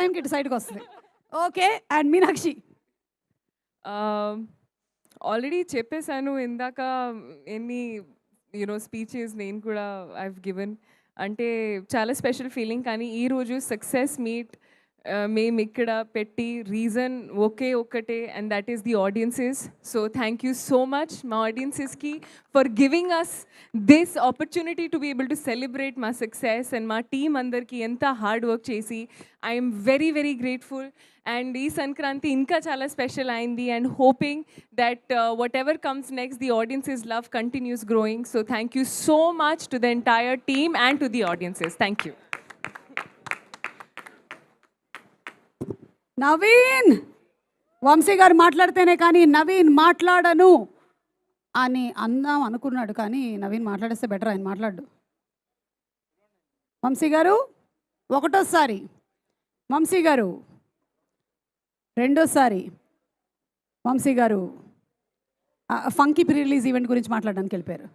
టైంకి ఇటు సైడ్కి వస్తుంది. ఓకే. అండ్ మీనాక్షి ఆల్రెడీ చెప్పేశాను ఇందాక ఎన్ని స్పీచెస్ నేను కూడా ఐవ్ గివెన్. అంటే చాలా స్పెషల్ ఫీలింగ్. కానీ ఈరోజు సక్సెస్ మీట్ మేము ఇక్కడ పెట్టి రీజన్ ఒక్కటే, and that is the audiences. So thank you so much మా ఆడియన్సెస్కి for giving us this opportunity to be able to celebrate మా సక్సెస్. అండ్ మా టీమ్ అందరికీ ఎంత హార్డ్ వర్క్ చేసి I'm very very grateful. And ఈ సంక్రాంతి ఇంకా చాలా స్పెషల్ అయింది. And hoping that whatever comes next the audiences love continues growing. So thank you so much to the entire team and to the audiences. Thank you. Naveen, Vamsi గారు మాట్లాడితేనే కానీ నవీన్ మాట్లాడను అని అందాం అనుకున్నాడు, కానీ నవీన్ మాట్లాడేస్తే బెటర్, ఆయన మాట్లాడు. వంశీ గారు ఒకటోసారి, వంశీ గారు రెండోసారి, వంశీ గారు ఫంకీ ప్రీ రిలీజ్ ఈవెంట్ గురించి మాట్లాడడానికి వెళ్ళిపోయారు.